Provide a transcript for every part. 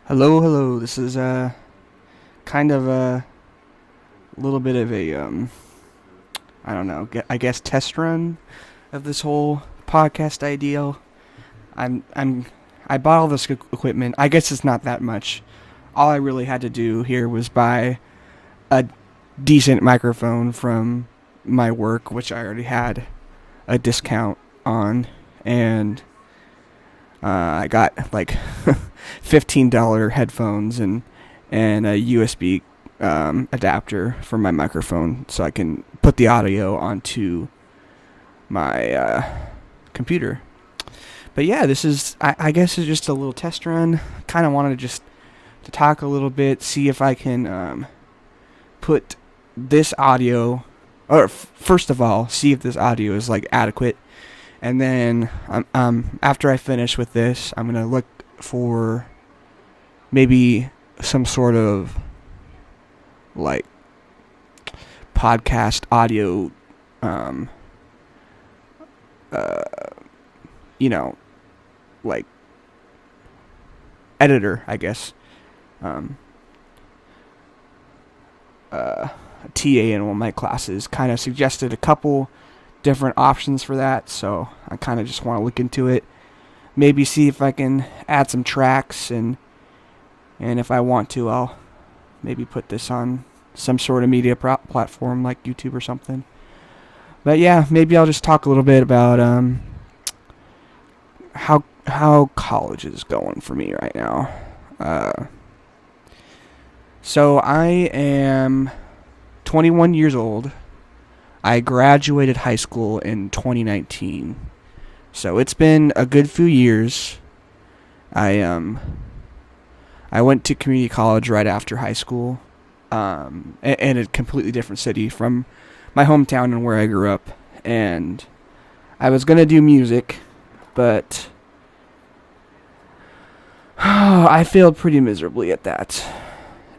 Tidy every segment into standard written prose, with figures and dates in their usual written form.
Hello, hello. This is kind of a little bit of a I don't know, I guess test run of this whole podcast ideal. I'm I bought all this equipment. I guess it's not that much. All I really had to do here was buy a decent microphone from my work, which I already had a discount on, and I got like $15 headphones and a USB adapter for my microphone, so I can put the audio onto my computer. But yeah, this is I guess it's just a little test run. Kind of wanted to talk a little bit, see if I can put this audio, or first of all, see if this audio is like adequate, and then after I finish with this, I'm gonna look for maybe some sort of like podcast audio, um, uh, you know, like editor, I guess. Um, a TA in one of my classes kind of suggested a couple different options for that, so I kind of just want to look into it. Maybe see if I can add some tracks, and if I want to, I'll maybe put this on some sort of media platform like YouTube or something. But yeah, maybe I'll just talk a little bit about how college is going for me right now. So I am 21 years old. I graduated high school in 2019. So it's been a good few years. I went to community college right after high school, in a completely different city from my hometown and where I grew up. And I was gonna do music, but I failed pretty miserably at that.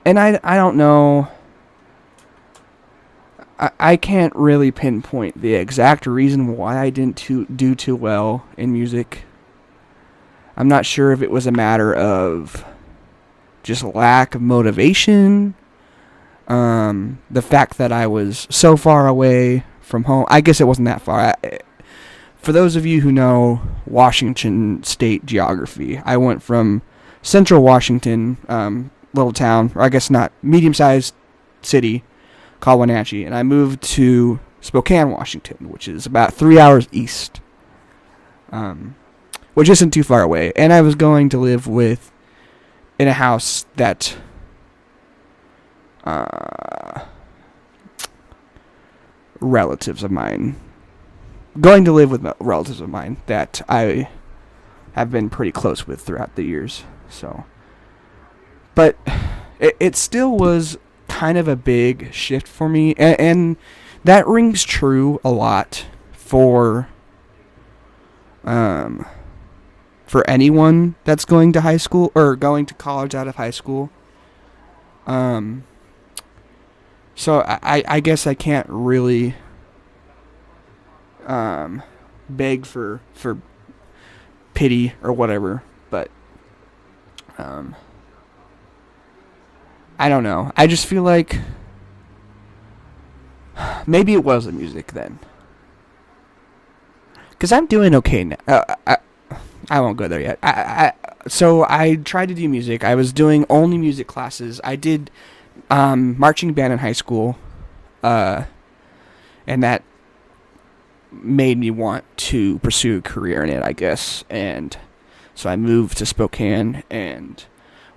And I don't know. I can't really pinpoint the exact reason why I didn't do too well in music. I'm not sure if it was a matter of just lack of motivation. The fact that I was so far away from home. I guess it wasn't that far. For those of you who know Washington State geography, I went from central Washington, little town, or I guess not, medium-sized city called Wenatchee, and I moved to Spokane, Washington, which is about 3 hours east, which isn't too far away. And I was going to live in a house that relatives of mine, going to live with relatives of mine that I have been pretty close with throughout the years. So, but it still was kind of a big shift for me, and that rings true a lot for anyone that's going to high school or going to college out of high school. So I guess I can't really beg for pity or whatever, but I don't know. I just feel like maybe it was the music then. Because I'm doing okay now. I won't go there yet. So I tried to do music. I was doing only music classes. I did marching band in high school, and that made me want to pursue a career in it, I guess. And so I moved to Spokane and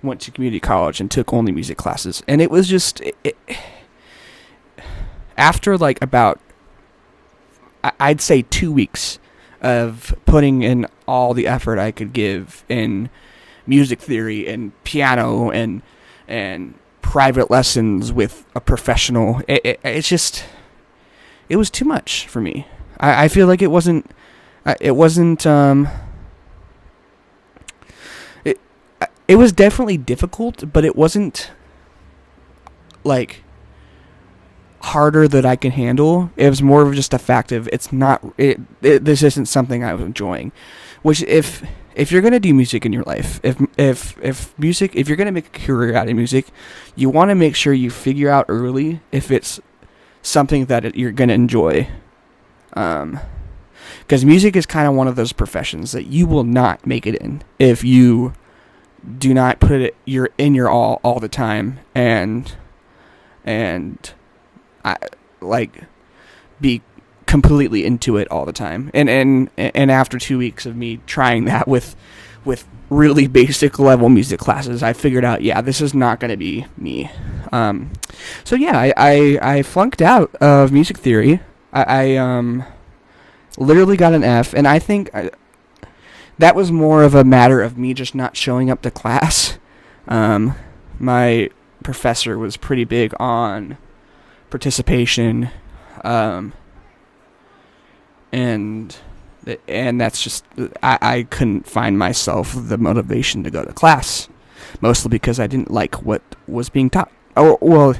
went to community college and took only music classes. And it was just after like about I'd say 2 weeks of putting in all the effort I could give in music theory and piano and private lessons with a professional. It's just, it was too much for me. I feel like it wasn't it was definitely difficult, but it wasn't like harder that I can handle. It was more of just a fact of this isn't something I was enjoying. Which if you're gonna do music in your life, if you're gonna make a career out of music, you want to make sure you figure out early if it's something that you're gonna enjoy. Because music is kind of one of those professions that you will not make it in if you do not put it your all the time, and I like be completely into it all the time. And after 2 weeks of me trying that with really basic level music classes, I figured out, yeah, this is not going to be me. So yeah, I flunked out of music theory. I literally got an F, and I think that was more of a matter of me just not showing up to class. My professor was pretty big on participation, and that's just, I couldn't find myself the motivation to go to class, mostly because I didn't like what was being taught. Oh, well,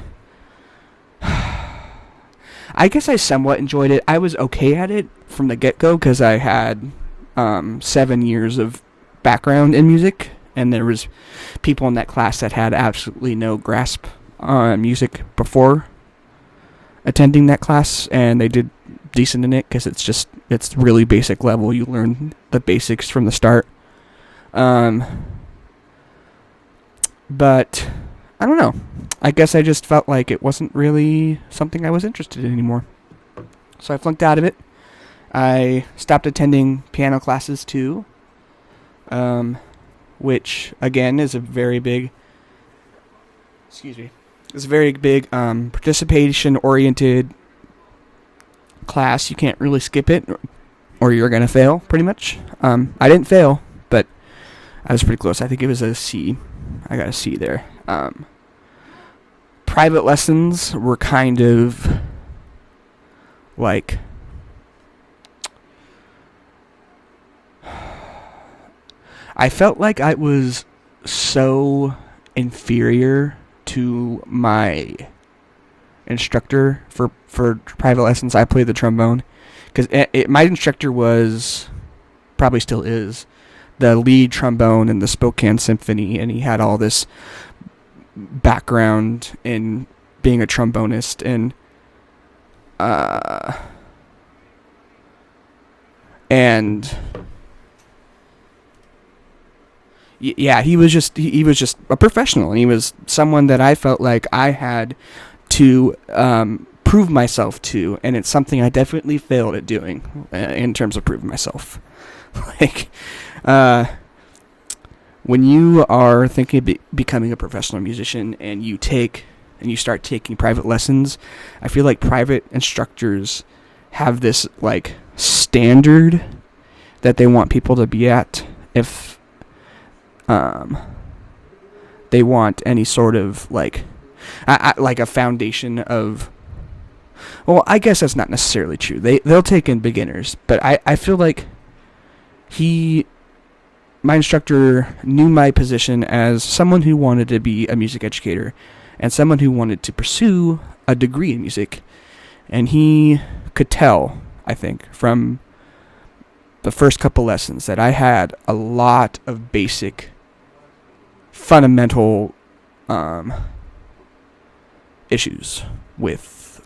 I guess I somewhat enjoyed it. I was okay at it from the get-go because I had 7 years of background in music, and there was people in that class that had absolutely no grasp on music before attending that class, and they did decent in it because it's really basic level. You learn the basics from the start. But I don't know. I guess I just felt like it wasn't really something I was interested in anymore. So I flunked out of it. I stopped attending piano classes too, which again is a very big participation-oriented class. You can't really skip it, or you're gonna fail, pretty much. I didn't fail, but I was pretty close. I think it was a C. I got a C there. Private lessons were kind of like, I felt like I was so inferior to my instructor for private lessons. I played the trombone because my instructor was, probably still is, the lead trombone in the Spokane Symphony, and he had all this background in being a trombonist, and yeah, he was just a professional, and he was someone that I felt like I had to prove myself to, and it's something I definitely failed at doing in terms of proving myself. Like, when you are thinking of becoming a professional musician and you start taking private lessons, I feel like private instructors have this like standard that they want people to be at if they want any sort of like like a foundation of, well, I guess that's not necessarily true. They'll take in beginners, but I feel like my instructor knew my position as someone who wanted to be a music educator and someone who wanted to pursue a degree in music. And he could tell, I think, from the first couple lessons that I had a lot of basic, fundamental issues with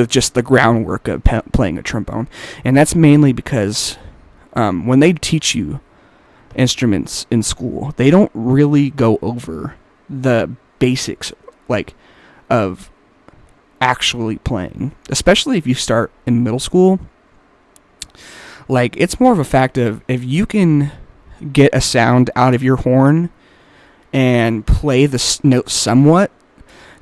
just the groundwork of playing a trombone. And that's mainly because when they teach you instruments in school, they don't really go over the basics like of actually playing, especially if you start in middle school. Like, it's more of a fact of if you can get a sound out of your horn and play the note somewhat,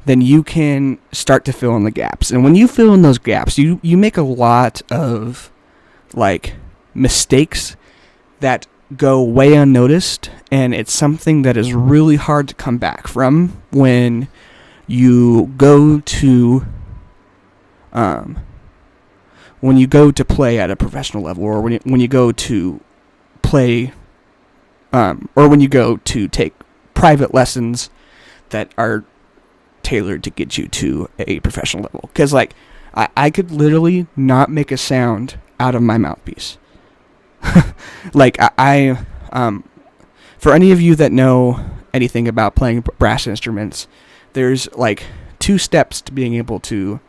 then you can start to fill in the gaps. And when you fill in those gaps, you make a lot of like mistakes that go way unnoticed, and it's something that is really hard to come back from when you go to play at a professional level, or when you go to play or when you go to take private lessons that are tailored to get you to a professional level. Because like I could literally not make a sound out of my mouthpiece. Like I for any of you that know anything about playing brass instruments, there's like 2 steps to being able to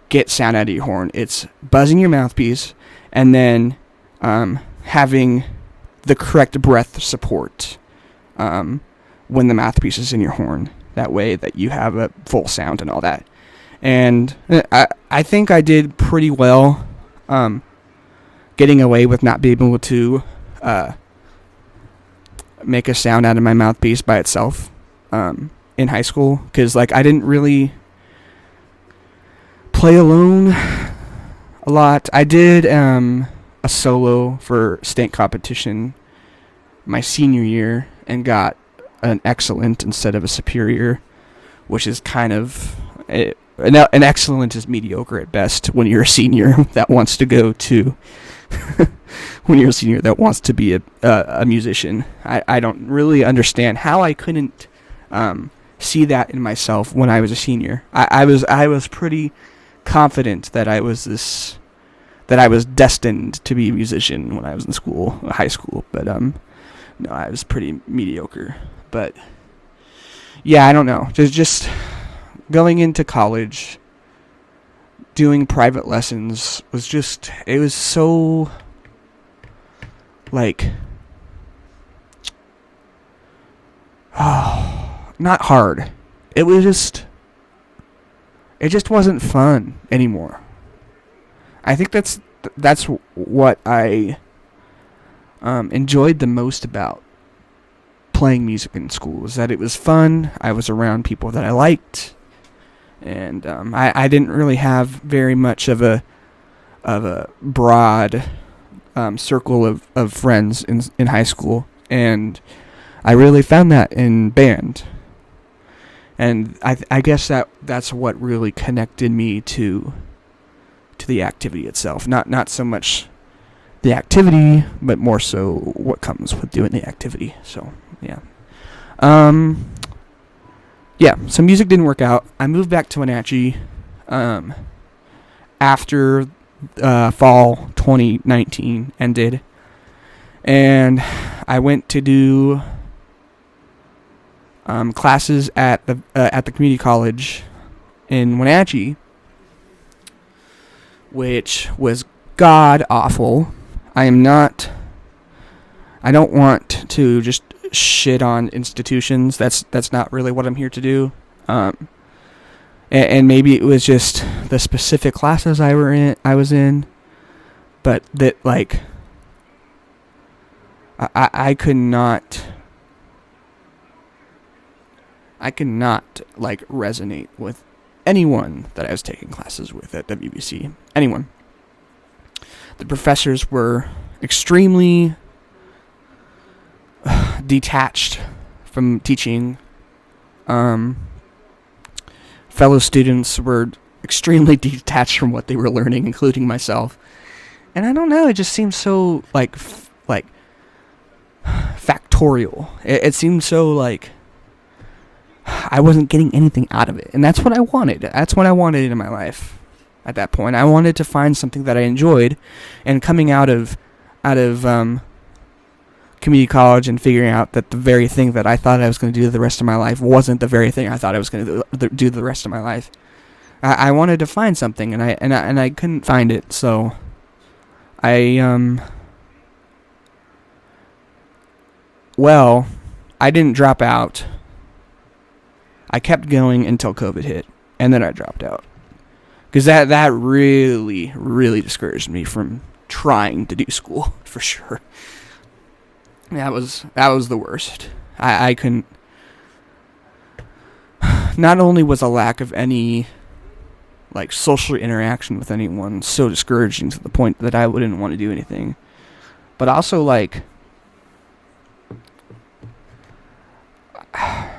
get sound out of your horn. It's buzzing your mouthpiece, and then having the correct breath support when the mouthpiece is in your horn. That way that you have a full sound and all that. And I think I did pretty well getting away with not being able to make a sound out of my mouthpiece by itself in high school. Because, like, I didn't really play alone a lot. I did a solo for state competition my senior year and got an excellent instead of a superior, which is kind of an excellent is mediocre at best when you're a senior that wants to go to when you're a senior that wants to be a musician. I don't really understand how I couldn't see that in myself when I was a senior. I was pretty confident that I was destined to be a musician when I was in high school, but no, I was pretty mediocre. But yeah, I don't know. Just going into college, doing private lessons it was so, like, not hard. It just wasn't fun anymore. I think that's what I enjoyed the most about playing music in school, is that it was fun. I was around people that I liked, and I didn't really have very much of a broad circle of friends in high school, and I really found that in band. And I guess that's what really connected me to the activity itself. Not so much the activity, but more so what comes with doing the activity. So yeah. So music didn't work out. I moved back to Wenatchee after fall 2019 ended, and I went to do classes at the community college in Wenatchee, which was god awful. I don't want to just shit on institutions. That's not really what I'm here to do. And maybe it was just the specific classes I was in, but that, like, I could not like resonate with anyone that I was taking classes with at WBC. Anyone. The professors were extremely detached from teaching. Fellow students were extremely detached from what they were learning, including myself. And I don't know, it just seemed so like factorial. It seemed so like I wasn't getting anything out of it, and that's what I wanted. That's what I wanted in my life. At that point, I wanted to find something that I enjoyed, and coming out of community college and figuring out that the very thing that I thought I was going to do the rest of my life wasn't the very thing I thought I was going to do the rest of my life. I wanted to find something, and I couldn't find it, so I didn't drop out. I kept going until COVID hit, and then I dropped out. Because that really, really discouraged me from trying to do school, for sure. That was the worst. I couldn't... Not only was a lack of any, like, social interaction with anyone so discouraging to the point that I wouldn't want to do anything, but also, like... I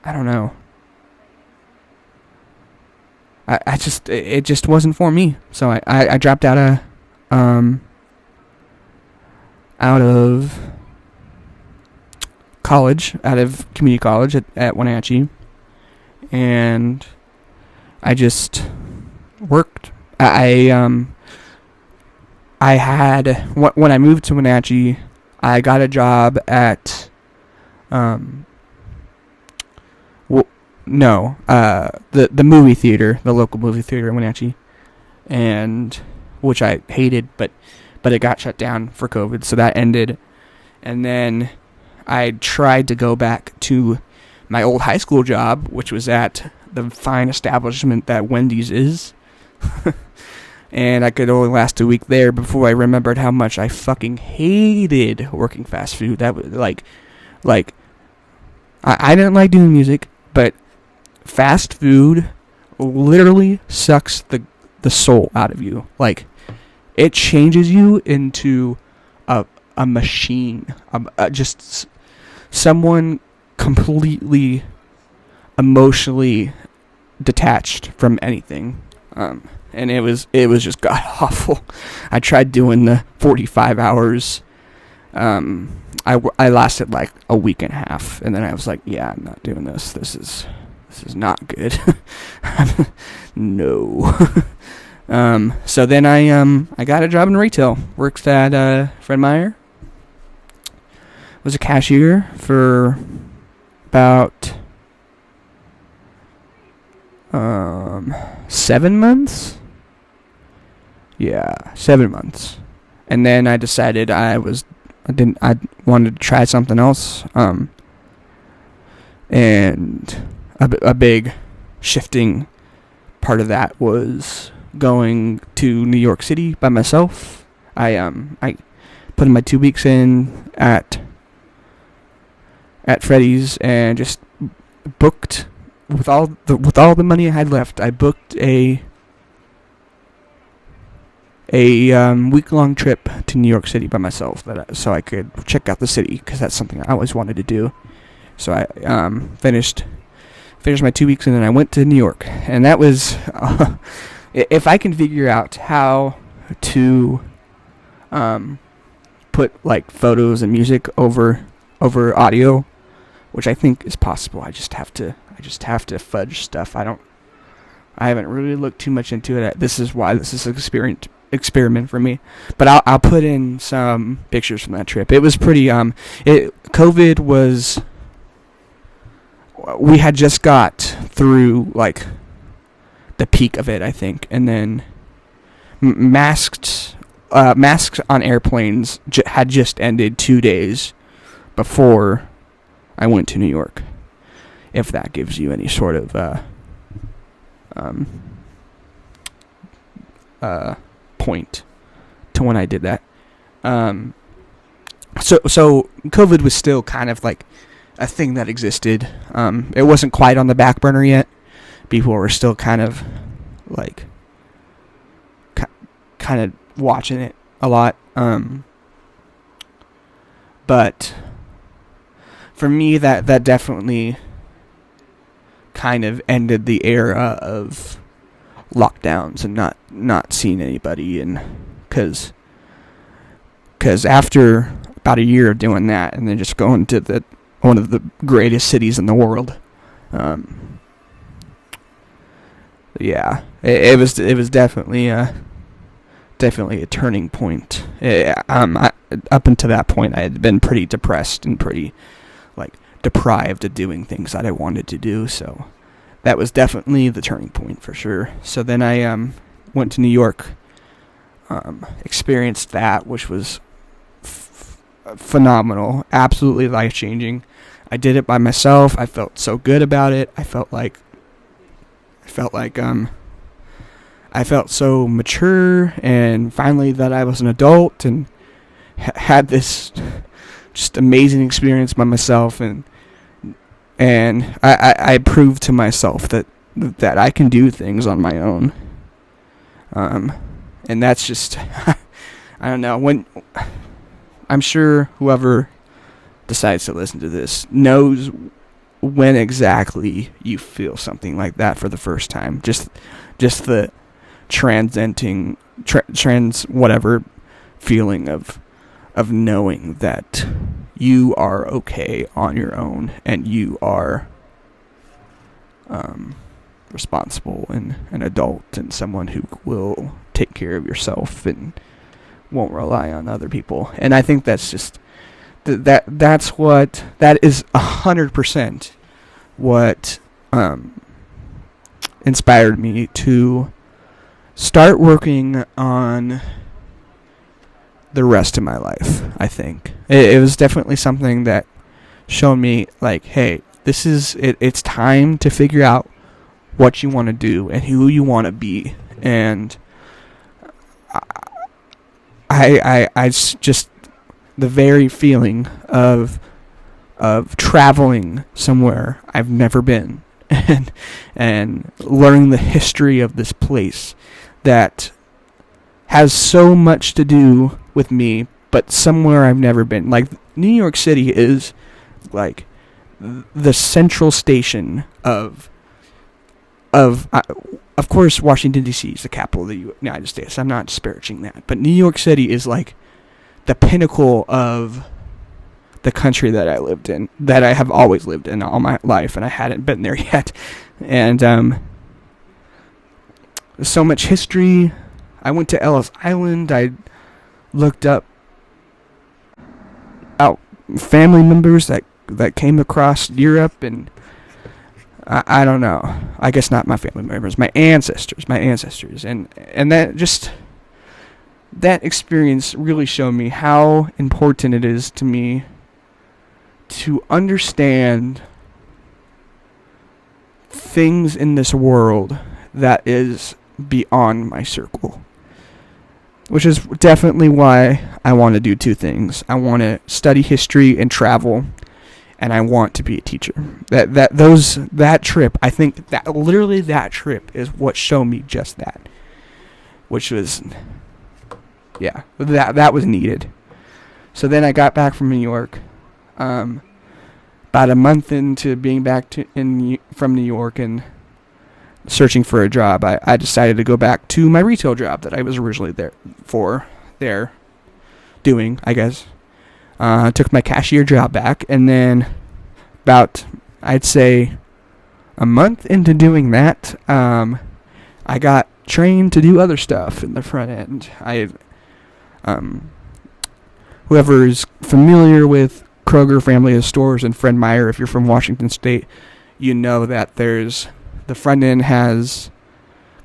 don't know. It just wasn't for me. So I dropped out of college, out of community college at Wenatchee, and I just worked. I had when I moved to Wenatchee, I got a job at Um, well, no, the movie theater, the local movie theater in Wenatchee, and which I hated, but it got shut down for COVID, so that ended. And then I tried to go back to my old high school job, which was at the fine establishment that Wendy's is. And I could only last a week there before I remembered how much I fucking hated working fast food. That was like I didn't like doing music, but fast food literally sucks the soul out of you. Like, it changes you into a machine, just someone completely emotionally detached from anything. And it was just god awful. I tried doing the 45 hours. I lasted like a week and a half, and then I was like, yeah, I'm not doing this. This is not good. No. So then I got a job in retail. Worked at Fred Meyer. Was a cashier for about 7 months. Yeah, 7 months. And then I decided I wanted to try something else. And a big shifting part of that was going to New York City by myself. I put in my 2 weeks in at Freddy's and just booked with all the money I had left. I booked a week-long trip to New York City by myself, so I could check out the city, because that's something I always wanted to do. So I finished my 2 weeks, and then I went to New York, and that was if I can figure out how to put like photos and music over audio, which I think is possible. I just have to fudge stuff. I haven't really looked too much into it. This is why this is an experiment for me. But I'll put in some pictures from that trip. It was pretty COVID was, we had just got through like the peak of it, I think, and then masks on airplanes had just ended 2 days before I went to New York. If that gives you any sort of point to when I did that. So COVID was still kind of like a thing that existed. It wasn't quite on the back burner yet. People were still kind of like kind of watching it a lot. But for me, that definitely kind of ended the era of lockdowns and not seeing anybody, and because after about a year of doing that and then just going to one of the greatest cities in the world, yeah, it was definitely a turning point. Up until that point, I had been pretty depressed and pretty like deprived of doing things that I wanted to do, so that was definitely the turning point for sure. So then I went to New York, experienced that, which was phenomenal, absolutely life-changing. I did it by myself. I felt so good about it. I felt so mature, and finally that I was an adult, and had this just amazing experience by myself, and I proved to myself that I can do things on my own. And that's just I don't know, when I'm sure whoever decides to listen to this knows when exactly you feel something like that for the first time. Just the whatever feeling of knowing that you are okay on your own, and you are responsible and an adult, and someone who will take care of yourself and won't rely on other people. And I think that's that is 100% what inspired me to start working on the rest of my life. I think it was definitely something that showed me, like, hey, this is it. It's time to figure out what you want to do and who you want to be. And I just the very feeling of traveling somewhere I've never been and learning the history of this place that has so much to do with me, but somewhere I've never been. Like, New York City is like the central station of course, Washington, D.C. is the capital of the United States. I'm not disparaging that. But New York City is like the pinnacle of the country that I lived in, that I have always lived in all my life, and I hadn't been there yet. And so much history. I went to Ellis Island. I looked up family members that came across Europe, and I don't know. I guess not my family members, my ancestors, and that experience really showed me how important it is to me to understand things in this world that is beyond my circle. Which is definitely why I want to do two things. I want to study history and travel, and I want to be a teacher. That trip, I think that trip is what showed me just that. Which was, yeah, that was needed. So then I got back from New York. About a month into being back from New York and searching for a job, I decided to go back to my retail job that I was originally there doing, I guess. Took my cashier job back, and then about, I'd say, a month into doing that, I got trained to do other stuff in the front end. Whoever is familiar with Kroger family of stores and Fred Meyer, if you're from Washington State, you know that the front end has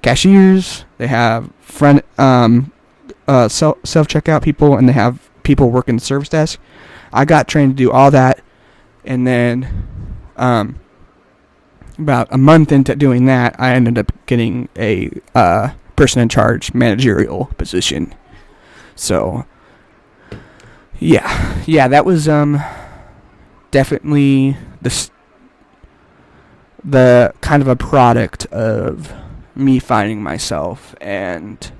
cashiers, they have self-checkout people, and they have people working the service desk. I got trained to do all that, and then about a month into doing that, I ended up getting a person in charge managerial position. So yeah, that was definitely the kind of a product of me finding myself and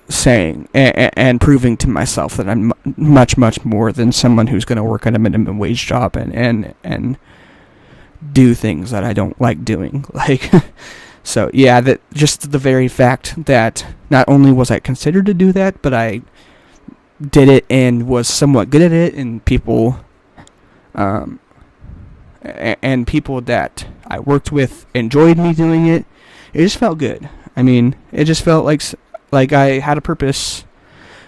saying and proving to myself that I'm much more than someone who's going to work at a minimum wage job and do things that I don't like doing. Like, so yeah, that just the very fact that not only was I considered to do that, but I did it and was somewhat good at it, and people that I worked with enjoyed me doing it. It just felt good. I mean, it just felt like I had a purpose,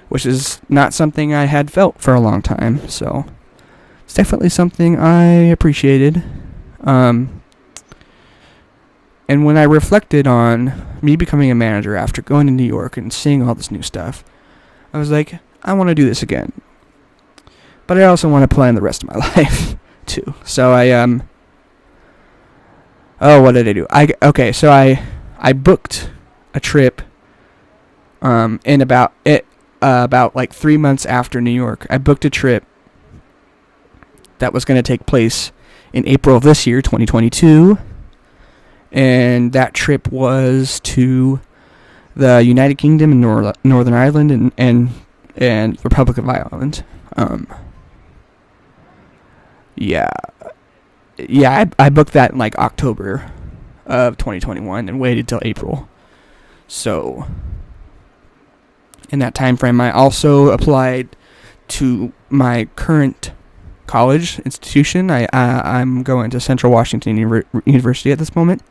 which is not something I had felt for a long time. So it's definitely something I appreciated. And when I reflected on me becoming a manager after going to New York and seeing all this new stuff, I was like, I want to do this again. But I also want to plan the rest of my life too. So what did I do? So I booked a trip in about like 3 months after New York. I booked a trip that was going to take place in April of this year, 2022. And that trip was to the United Kingdom and Northern Ireland and Republic of Ireland. I booked that in like October of 2021 and waited till April. So in that time frame, I also applied to my current college institution. I'm going to Central Washington University at this moment.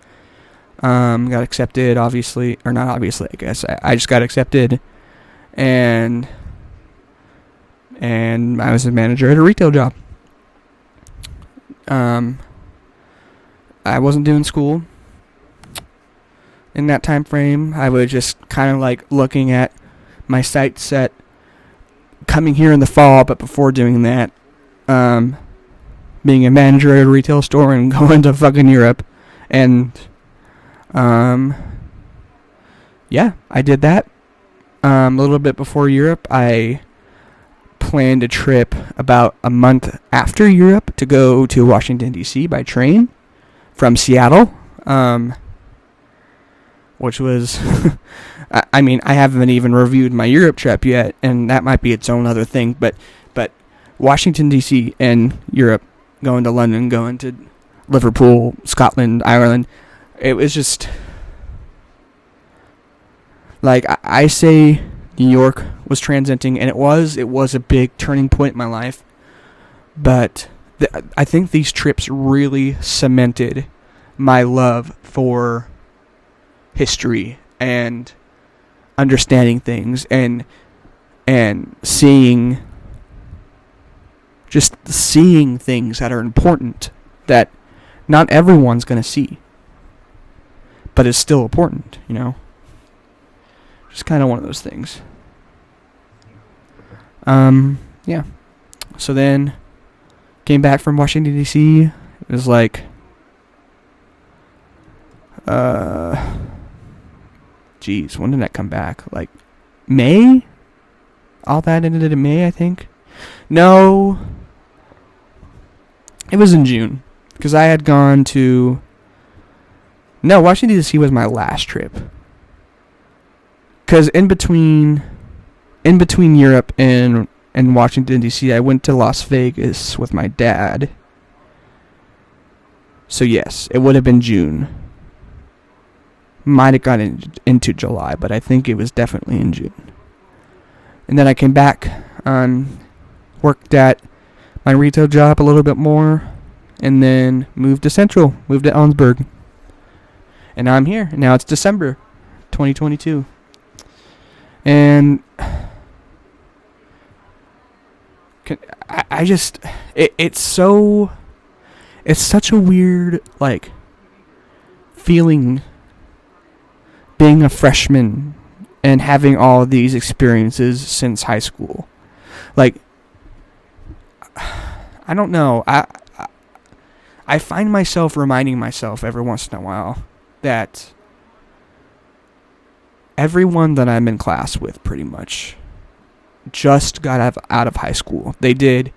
Got accepted, obviously, or not obviously, I guess. I just got accepted, and and I was a manager at a retail job. I wasn't doing school in that time frame. I was just kind of like looking at my sights set coming here in the fall, but before doing that, being a manager at a retail store and going to fucking Europe. And yeah, I did that. A little bit before Europe, I planned a trip about a month after Europe to go to Washington, D.C. by train from Seattle, which was, I mean, I haven't even reviewed my Europe trip yet, and that might be its own other thing, but Washington, D.C. and Europe, going to London, going to Liverpool, Scotland, Ireland, it was just, like, I say New York was transiting, and it was a big turning point in my life, but I think these trips really cemented my love for history and understanding things and seeing things that are important that not everyone's going to see, but is still important, you know? Just kind of one of those things. Yeah. So then, came back from Washington, D.C. It was like, geez, when did that come back? Like, May? All that ended in May, I think. No. It was in June. Because I had gone to... No, Washington, D.C. was my last trip. Because in between Europe and Washington, D.C., I went to Las Vegas with my dad. So yes, it would have been June. Might have gotten into July, but I think it was definitely in June. And then I came back, worked at my retail job a little bit more, and then moved to Central, moved to Ellensburg. And now I'm here. Now it's December 2022. And it's such a weird, like, feeling being a freshman and having all of these experiences since high school. Like, I don't know. I find myself reminding myself every once in a while that everyone that I'm in class with pretty much just got out of high school. They did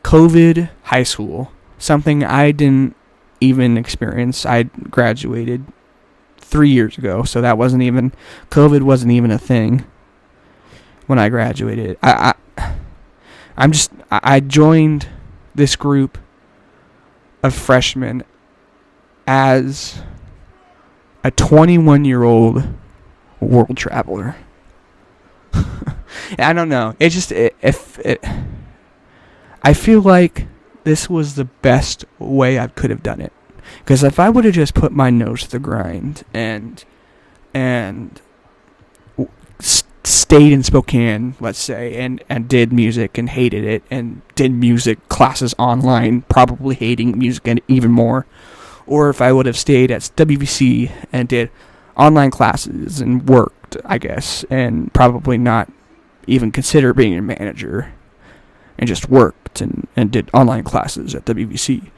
COVID high school, something I didn't even experience. I graduated 3 years ago, so that COVID wasn't even a thing when I graduated. I joined this group of freshmen as a 21-year-old world traveler. I don't know. I feel like this was the best way I could have done it. Because if I would have just put my nose to the grind and stayed in Spokane, let's say, and did music and hated it, and did music classes online, probably hating music and even more, or if I would have stayed at WVC and did online classes and worked, I guess, and probably not even consider being a manager and just worked and did online classes at WVC,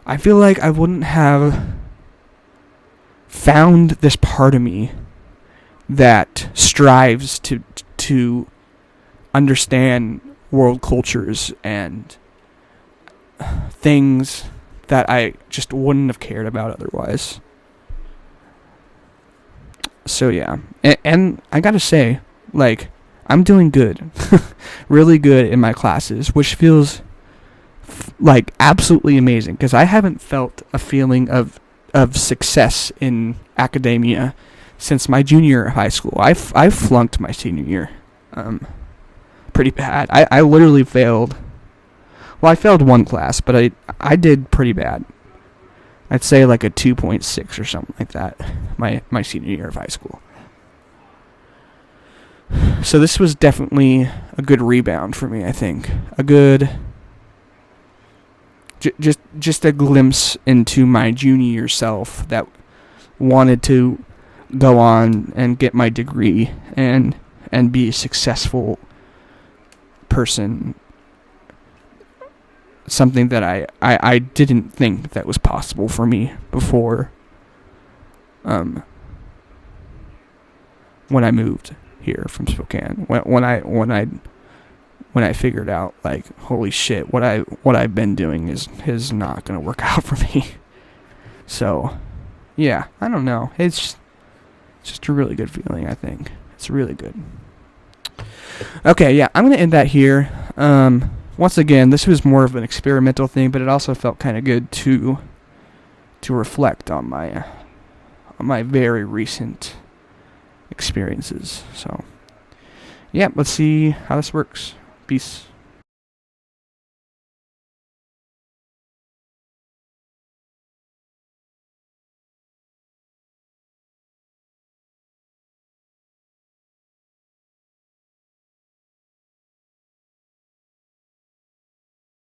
I feel like I wouldn't have found this part of me that strives to understand world cultures and things that I just wouldn't have cared about otherwise. So yeah, and I gotta say, like, I'm doing good, really good in my classes, which feels like absolutely amazing, because I haven't felt a feeling of success in academia since my junior year of high school. I flunked my senior year, pretty bad. I literally failed. Well, I failed one class, but I did pretty bad. I'd say like a 2.6 or something like that, my senior year of high school. So this was definitely a good rebound for me, I think. A good... Just a glimpse into my junior year self that wanted to go on and get my degree and be a successful person. Something that I didn't think that was possible for me before when I moved here from Spokane. When I figured out, like, holy shit, what I've been doing is not gonna work out for me. So, yeah, I don't know. It's just a really good feeling, I think. It's really good. Okay, yeah, I'm gonna end that here. Once again, this was more of an experimental thing, but it also felt kind of good to reflect on my very recent experiences. So, yeah, let's see how this works. Peace.